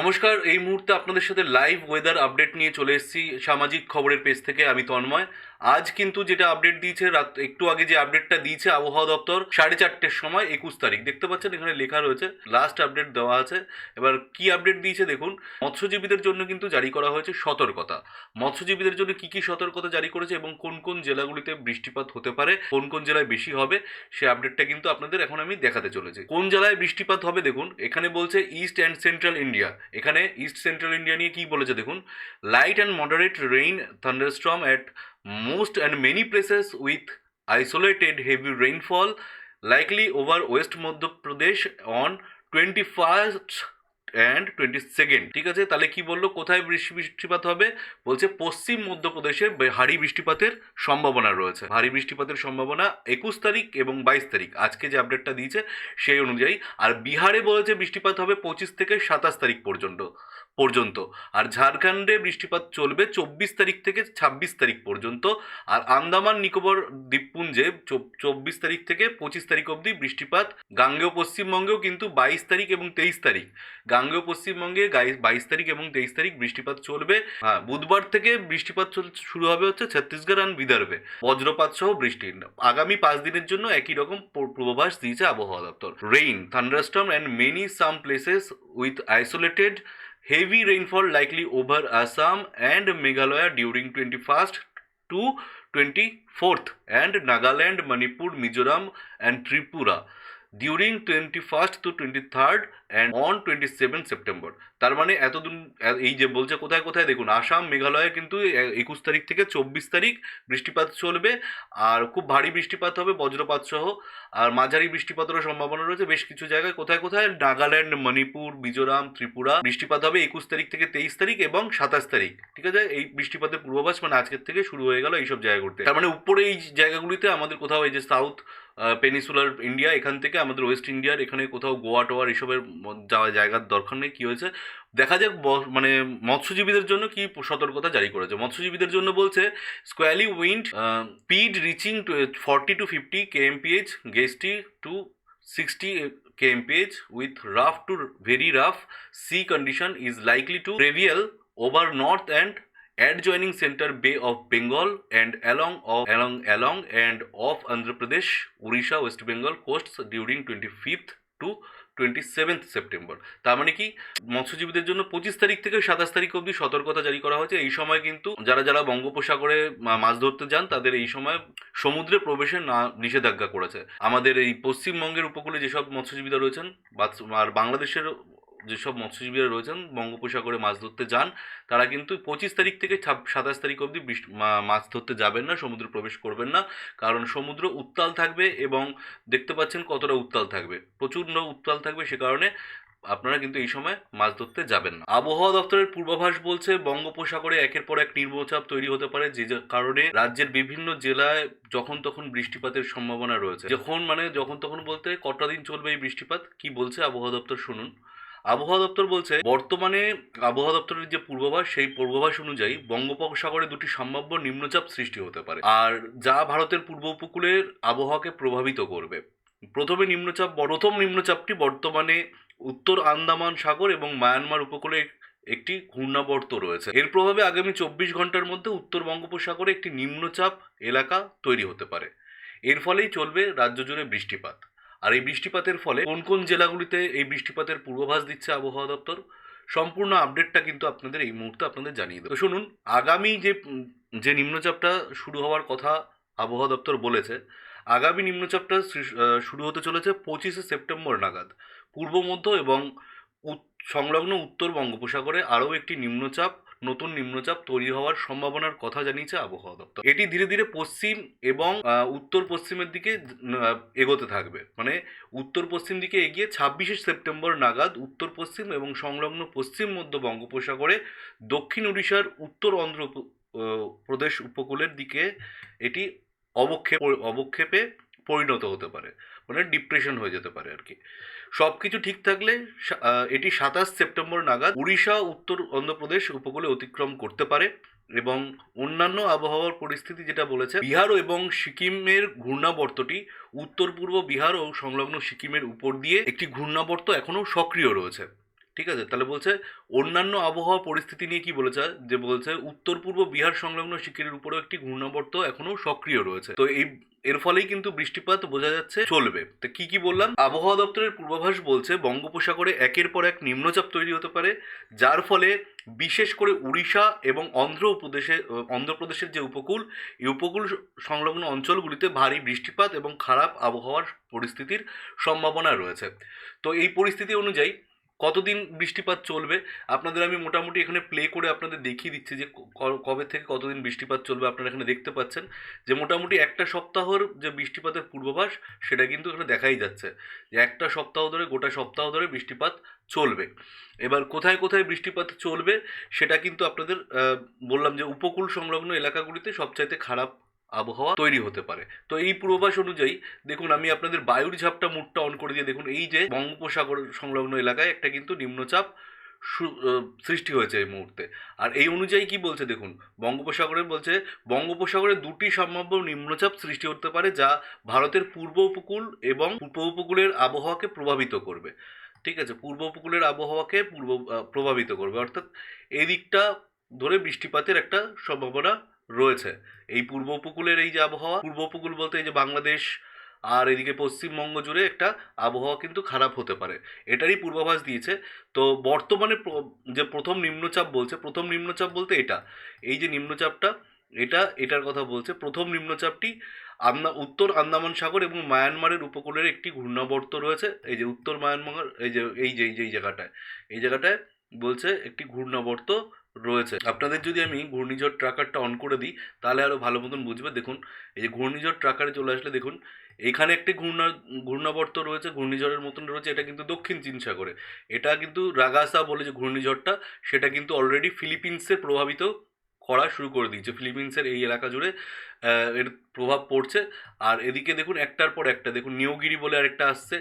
নমস্কার, এই মুহূর্তে আপনাদের সাথে লাইভ ওয়েদার আপডেট নিয়ে চলে এসেছি সামাজিক খবরের পেজ থেকে। আমি তন্ময়। আজ কিন্তু যেটা আপডেট দিয়েছে, রাত একটু আগে যে আপডেটটা দিয়েছে আবহাওয়া দপ্তর 4:30-র সময় 21 তারিখ, দেখতে পাচ্ছেন এখানে লেখা রয়েছে, লাস্ট আপডেট দেওয়া আছে। এবার কি আপডেট দিয়েছে দেখুন। মৎস্যজীবীদের জন্য কিন্তু জারি করা হয়েছে সতর্কতা। মৎস্যজীবীদের জন্য কি কি সতর্কতা জারি করেছে এবং কোন কোন জেলাগুলিতে বৃষ্টিপাত হতে পারে, কোন কোন জেলায় বেশি হবে, সে আপডেটটা কিন্তু আপনাদের এখন আমি দেখাতে চলেছি। কোন জেলায় বৃষ্টিপাত হবে দেখুন, এখানে বলছে ইস্ট অ্যান্ড সেন্ট্রাল ইন্ডিয়া। এখানে ইস্ট সেন্ট্রাল ইন্ডিয়া নিয়ে কি বলেছে দেখুন। Light and moderate rain thunderstorm at most and many places with isolated heavy rainfall likely over West Madhya Pradesh on 21st and 22nd। ঠিক আছে, তাহলে কি বললো, কোথায় বৃষ্টিপাত হবে? বলছে পশ্চিম মধ্যপ্রদেশে ভারী বৃষ্টিপাতের সম্ভাবনা রয়েছে। ভারী বৃষ্টিপাতের সম্ভাবনা 21 তারিখ এবং 22 তারিখ, আজকে যে আপডেটটা দিয়েছে সেই অনুযায়ী। আর বিহারে বলেছে বৃষ্টিপাত হবে 25 থেকে 27 তারিখ পর্যন্ত। আর ঝাড়খণ্ডে বৃষ্টিপাত চলবে 24 তারিখ থেকে 26 তারিখ পর্যন্ত। আর আন্দামান নিকোবর দ্বীপপুঞ্জে 24 তারিখ থেকে 25 তারিখ অবধি বৃষ্টিপাত। গাঙ্গেয় পশ্চিমবঙ্গেও কিন্তু 22 তারিখ এবং 23 তারিখ, গাঙ্গেয় পশ্চিমবঙ্গে 22 তারিখ এবং 23 তারিখ বৃষ্টিপাত চলবে। হ্যাঁ, বুধবার থেকে বৃষ্টিপাত শুরু হবে হচ্ছে ছত্তিশগড় আর বিদর্ভে, বজ্রপাত সহ বৃষ্টি। আগামী 5 দিনের জন্য একই রকম পূর্বাভাস দিয়েছে আবহাওয়া দপ্তর। Rain thunderstorm and many some places with isolated heavy rainfall likely over Assam and Meghalaya during 21st to 24th and Nagaland, Manipur, Mizoram and Tripura during 21st to 23rd and on 27 September. তার মানে এতদিন এই যে বলছে কোথায় কোথায় দেখুন, আসাম মেঘালয়ে কিন্তু 21 তারিখ থেকে 24 তারিখ বৃষ্টিপাত চলবে। আর খুব ভারী বৃষ্টিপাত হবে বজ্রপাত সহ। আর মাঝারি বৃষ্টিপাতেরও সম্ভাবনা রয়েছে বেশ কিছু জায়গায়। কোথায় কোথায়? নাগাল্যান্ড, মণিপুর, মিজোরাম, ত্রিপুরা বৃষ্টিপাত হবে 21 তারিখ থেকে 23 তারিখ এবং 27 তারিখ। ঠিক আছে, এই বৃষ্টিপাতের পূর্বাভাস মানে আজকের থেকে শুরু হয়ে গেল এইসব জায়গাগুলিতে। তার মানে উপরে এই জায়গাগুলিতে আমাদের কোথাও এই যে সাউথ পেনিসুলার ইন্ডিয়া, এখান থেকে আমাদের ওয়েস্ট ইন্ডিয়ার এখানে কোথাও গোয়া টোয়ার এসবের যাওয়া জায়গার দরকার নেই। কি হয়েছে দেখা যাক। মানে মৎস্যজীবীদের জন্য কি সতর্কতা জারি করেছে। মৎস্যজীবীদের জন্য বলছে squally wind speed reaching to 40 to 50 kmph, gusty to 60 kmph with rough to very rough sea condition is likely to prevail over north and adjoining center Bay of Bengal and along and off Andhra Pradesh, Odisha, West Bengal coasts during 25th to 27th September. তার মানে কি, মৎস্যজীবীদের জন্য 25 তারিখ থেকে 27 তারিখ অবধি সতর্কতা জারি করা হয়েছে। এই সময় কিন্তু যারা যারা বঙ্গোপসাগরে মাছ ধরতে যান তাদের এই সময় সমুদ্রে প্রবেশের নিষেধাজ্ঞা করেছে। আমাদের এই পশ্চিমবঙ্গের উপকূলে যেসব মৎস্যজীবীরা রয়েছেন আর বাংলাদেশের যেসব মৎস্যজীবীরা রয়েছেন বঙ্গোপসাগরে মাছ ধরতে যান, তারা কিন্তু 25 তারিখ থেকে 27 তারিখ অবধি মাছ ধরতে যাবেন না, সমুদ্রে প্রবেশ করবেন না। কারণ সমুদ্র উত্তাল থাকবে এবং দেখতে পাচ্ছেন কতটা উত্তাল থাকবে, প্রচণ্ড উত্তাল থাকবে। সে কারণে আপনারা কিন্তু এই সময় মাছ ধরতে যাবেন না। আবহাওয়া দপ্তরের পূর্বাভাস বলছে বঙ্গোপসাগরে একের পর এক নিম্নচাপ তৈরি হতে পারে, যে কারণে রাজ্যের বিভিন্ন জেলায় যখন তখন বৃষ্টিপাতের সম্ভাবনা রয়েছে। যখন তখন বলতে কটা দিন চলবে এই বৃষ্টিপাত, কি বলছে আবহাওয়া দপ্তর শুনুন। আবহাওয়া দপ্তর বলছে বর্তমানে আবহাওয়া দপ্তরের যে পূর্বাভাস, সেই পূর্বাভাস অনুযায়ী বঙ্গোপসাগরে দুটি সম্ভাব্য নিম্নচাপ সৃষ্টি হতে পারে, আর যা ভারতের পূর্ব উপকূলের আবহাওয়াকে প্রভাবিত করবে। প্রথম নিম্নচাপটি বর্তমানে উত্তর আন্দামান সাগর এবং মায়ানমার উপকূলে একটি ঘূর্ণাবর্ত রয়েছে। এর প্রভাবে আগামী 24 ঘন্টার মধ্যে উত্তর বঙ্গোপসাগরে একটি নিম্নচাপ এলাকা তৈরি হতে পারে। এর ফলেই চলবে রাজ্য জুড়ে বৃষ্টিপাত। আর এই বৃষ্টিপাতের ফলে কোন কোন জেলাগুলিতে এই বৃষ্টিপাতের পূর্বাভাস দিচ্ছে আবহাওয়া দপ্তর, সম্পূর্ণ আপডেটটা কিন্তু আপনাদের এই মুহূর্তে আপনাদের জানিয়ে দেবো। শুনুন, আগামী যে নিম্নচাপটা শুরু হওয়ার কথা আবহাওয়া দপ্তর বলেছে, আগামী নিম্নচাপটা শুরু হতে চলেছে 25শে সেপ্টেম্বর নাগাদ। পূর্ব মধ্য এবং সংলগ্ন উত্তর বঙ্গোপসাগরে আরও একটি নতুন নিম্নচাপ তৈরি হওয়ার সম্ভাবনার কথা জানিয়েছে আবহাওয়া দপ্তর। এটি ধীরে ধীরে পশ্চিম এবং উত্তর পশ্চিমের দিকে এগোতে থাকবে। মানে উত্তর পশ্চিম দিকে এগিয়ে 26শে সেপ্টেম্বর নাগাদ উত্তর পশ্চিম এবং সংলগ্ন পশ্চিম মধ্য বঙ্গোপসাগরে দক্ষিণ উড়িষ্যার উত্তর অন্ধ্র প্রদেশ উপকূলের দিকে এটি অবক্ষেপে পরিণত হতে পারে, মানে ডিপ্রেশন হয়ে যেতে পারে আর কি। সব কিছু ঠিক থাকলে এটি 27 সেপ্টেম্বর নাগাদ উড়িষ্যা, উত্তর অন্ধ্রপ্রদেশ উপকূলে অতিক্রম করতে পারে। এবং অন্যান্য আবহাওয়ার পরিস্থিতি যেটা বলেছে, বিহার এবং সিকিমের ঘূর্ণাবর্তটি উত্তর পূর্ব বিহার ও সংলগ্ন সিকিমের উপর দিয়ে একটি ঘূর্ণাবর্ত এখনও সক্রিয় রয়েছে। ঠিক আছে, তাহলে বলছে অন্যান্য আবহাওয়া পরিস্থিতি নিয়ে কি বলেছে, যে বলছে উত্তর পূর্ব বিহার সংলগ্ন সিকিমের উপরেও একটি ঘূর্ণাবর্ত এখনো সক্রিয় রয়েছে। তো এর ফলেই কিন্তু বৃষ্টিপাত বোঝা যাচ্ছে চলবে। তো কি কি বললাম, আবহাওয়া দপ্তরের পূর্বাভাস বলছে বঙ্গোপসাগরে একের পর এক নিম্নচাপ তৈরি হতে পারে, যার ফলে বিশেষ করে উড়িষ্যা এবং অন্ধ্রপ্রদেশের যে উপকূল, এই উপকূল সংলগ্ন অঞ্চলগুলিতে ভারী বৃষ্টিপাত এবং খারাপ আবহাওয়ার পরিস্থিতির সম্ভাবনা রয়েছে। তো এই পরিস্থিতি অনুযায়ী কতদিন বৃষ্টিপাত চলবে আপনাদের আমি মোটামুটি এখানে প্লে করে আপনাদের দেখিয়ে দিচ্ছি যে কবে থেকে কতদিন বৃষ্টিপাত চলবে। আপনারা এখানে দেখতে পাচ্ছেন যে মোটামুটি একটা সপ্তাহর যে বৃষ্টিপাতের পূর্বাভাস সেটা কিন্তু এখানে দেখাই যাচ্ছে যে একটা সপ্তাহ ধরে, গোটা সপ্তাহ ধরে বৃষ্টিপাত চলবে। এবার কোথায় কোথায় বৃষ্টিপাত চলবে সেটা কিন্তু আপনাদের বললাম যে উপকূল সংলগ্ন এলাকাগুলিতে সবচাইতে খারাপ আবহাওয়া তৈরি হতে পারে। তো এই পূর্বাভাস অনুযায়ী দেখুন, আমি আপনাদের বায়ুর ঝাপটা মুডটা অন করে দিয়ে দেখুন, এই যে বঙ্গোপসাগর সংলগ্ন এলাকায় একটা কিন্তু নিম্নচাপ সৃষ্টি হয়েছে এই মুহূর্তে। আর এই অনুযায়ী কি বলছে দেখুন, বঙ্গোপসাগরে দুটি সম্ভাব্য নিম্নচাপ সৃষ্টি হতে পারে যা ভারতের পূর্ব উপকূল এবং পূর্ব উপকূলের আবহাওয়াকে প্রভাবিত করবে। ঠিক আছে, পূর্ব উপকূলের আবহাওয়াকে প্রভাবিত করবে, অর্থাৎ এই দিকটা ধরে বৃষ্টিপাতের একটা সম্ভাবনা রয়েছে। এই পূর্ব উপকূলের এই যে আবহাওয়া, পূর্ব উপকূল বলতে এই যে বাংলাদেশ আর এদিকে পশ্চিমবঙ্গ জুড়ে একটা আবহাওয়া কিন্তু খারাপ হতে পারে, এটারই পূর্বাভাস দিয়েছে। তো বর্তমানে যে প্রথম নিম্নচাপ বলতে এটা, এই যে নিম্নচাপটা, এটার কথা বলছে। প্রথম নিম্নচাপটি উত্তর আন্দামান সাগর এবং মায়ানমারের উপকূলের একটি ঘূর্ণাবর্ত রয়েছে। এই যে উত্তর মায়ানমার, এই জায়গাটায় বলছে একটি ঘূর্ণাবর্ত রয়েছে। আপনাদের যদি আমি ঘূর্ণিঝড় ট্র্যাকারটা অন করে দিই তাহলে আরও ভালো মতন বুঝবে। দেখুন, এই যে ঘূর্ণিঝড় ট্র্যাকারে চলে আসলে দেখুন এখানে একটি ঘূর্ণাবর্ত রয়েছে, ঘূর্ণিঝড়ের মতন রয়েছে। এটা কিন্তু দক্ষিণ চীন সাগরে। এটা কিন্তু রাগাসা বলে যে ঘূর্ণিঝড়টা, সেটা কিন্তু অলরেডি ফিলিপিন্সে প্রভাবিত করা শুরু করে দিয়েছে। ফিলিপিন্সের এই এলাকা জুড়ে এর প্রভাব পড়ছে। আর এদিকে দেখুন একটার পর একটা, দেখুন নিয়োগিরি বলে আরেকটা আসছে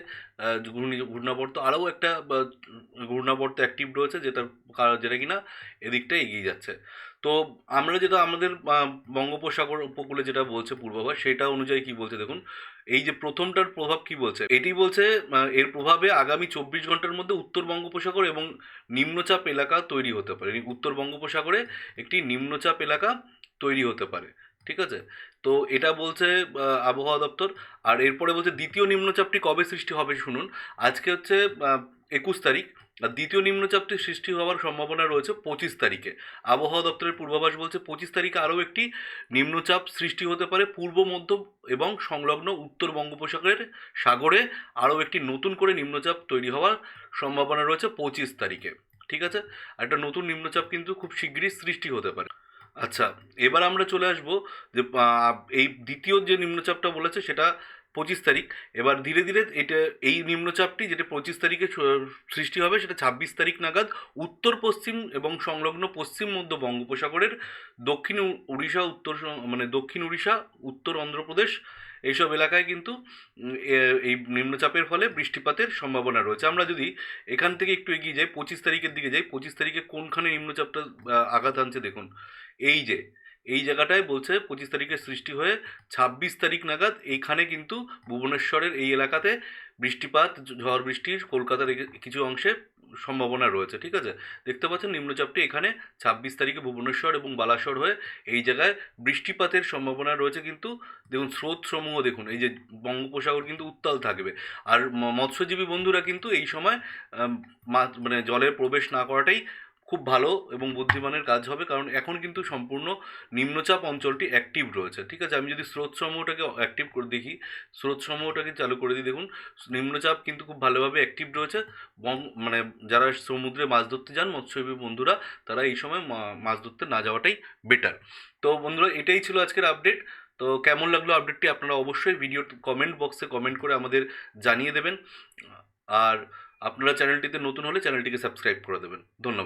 ঘূর্ণাবর্ত, আরও একটা ঘূর্ণাবর্ত অ্যাক্টিভ রয়েছে যেটা কিনা এদিকটা এগিয়ে যাচ্ছে। তো আমরা যেটা আমাদের বঙ্গোপসাগর উপকূলে যেটা বলছে পূর্বাভাস, সেটা অনুযায়ী কি বলছে দেখুন, এই যে প্রথমটার প্রভাব কি বলছে, এটি বলছে এর প্রভাবে আগামী 24 ঘন্টার মধ্যে উত্তর বঙ্গোপসাগর এবং নিম্নচাপ এলাকা তৈরি হতে পারে। উত্তর বঙ্গোপসাগরে একটি নিম্নচাপ এলাকা তৈরি হতে পারে। ঠিক আছে, তো এটা বলছে আবহাওয়া দপ্তর। আর এরপরে বলছে দ্বিতীয় নিম্নচাপটি কবে সৃষ্টি হবে শুনুন, আজকে হচ্ছে 21 তারিখ, আর দ্বিতীয় নিম্নচাপটি সৃষ্টি হওয়ার সম্ভাবনা রয়েছে 25 তারিখে। আবহাওয়া দপ্তরের পূর্বাভাস বলছে 25 তারিখে আরও একটি নিম্নচাপ সৃষ্টি হতে পারে পূর্ব মধ্য এবং সংলগ্ন উত্তর সাগরে আরও একটি নতুন করে নিম্নচাপ তৈরি হওয়ার সম্ভাবনা রয়েছে 25 তারিখে। ঠিক আছে, একটা নতুন নিম্নচাপ কিন্তু খুব শীঘ্রই সৃষ্টি হতে পারে। আচ্ছা, এবার আমরা চলে আসবো যে এই দ্বিতীয় যে নিম্নচাপটা বলেছে সেটা 25 তারিখ। এবার ধীরে ধীরে এই নিম্নচাপটি যেটা 25 তারিখে সৃষ্টি হবে সেটা 26 তারিখ নাগাদ উত্তর পশ্চিম এবং সংলগ্ন পশ্চিম মধ্য বঙ্গোপসাগরের দক্ষিণ উড়িষ্যা, দক্ষিণ উড়িষ্যা, উত্তর অন্ধ্রপ্রদেশ এইসব এলাকায় কিন্তু এই নিম্নচাপের ফলে বৃষ্টিপাতের সম্ভাবনা রয়েছে। আমরা যদি এখান থেকে একটু এগিয়ে যাই, 25 তারিখের দিকে যাই, 25 তারিখে কোনখানে নিম্নচাপটা আঘাত আনছে দেখুন, এই জায়গাটায় বলছে 25 তারিখে সৃষ্টি হয়ে 26 তারিখ নাগাদ এইখানে কিন্তু ভুবনেশ্বরের এই এলাকাতে বৃষ্টিপাত, ঝড় বৃষ্টির কলকাতার কিছু অংশে সম্ভাবনা রয়েছে। ঠিক আছে, দেখতে পাচ্ছেন নিম্নচাপটি এখানে 26 তারিখে ভুবনেশ্বর এবং বালাসর হয়ে এই জায়গায় বৃষ্টিপাতের সম্ভাবনা রয়েছে। কিন্তু দেখুন স্রোত সমূহ দেখুন, এই যে বঙ্গোপসাগর কিন্তু উত্তাল থাকবে। আর মৎস্যজীবী বন্ধুরা কিন্তু এই সময় জলে প্রবেশ না করাটাই খুব ভালো এবং বুদ্ধিমানের কাজ হবে, কারণ এখন কিন্তু সম্পূর্ণ নিম্নচাপ অঞ্চলটি অ্যাক্টিভ রয়েছে। ঠিক আছে, আমি যদি স্রোতসমূহটাকে অ্যাক্টিভ করে দেখি, স্রোতসমূহটাকে চালু করে দিই, দেখুন নিম্নচাপ কিন্তু খুব ভালোভাবে অ্যাক্টিভ রয়েছে। যারা সমুদ্রে মাছ ধরতে যান মৎস্যজীবী বন্ধুরা, তারা এই সময় মাছ ধরতে না যাওয়াটাই বেটার। তো বন্ধুরা, এটাই ছিল আজকের আপডেট। তো কেমন লাগলো আপডেটটি আপনারা অবশ্যই ভিডিওর কমেন্ট বক্সে কমেন্ট করে আমাদের জানিয়ে দেবেন। আর আপনারা চ্যানেলটিতে নতুন হলে চ্যানেলটিকে সাবস্ক্রাইব করে দেবেন। ধন্যবাদ।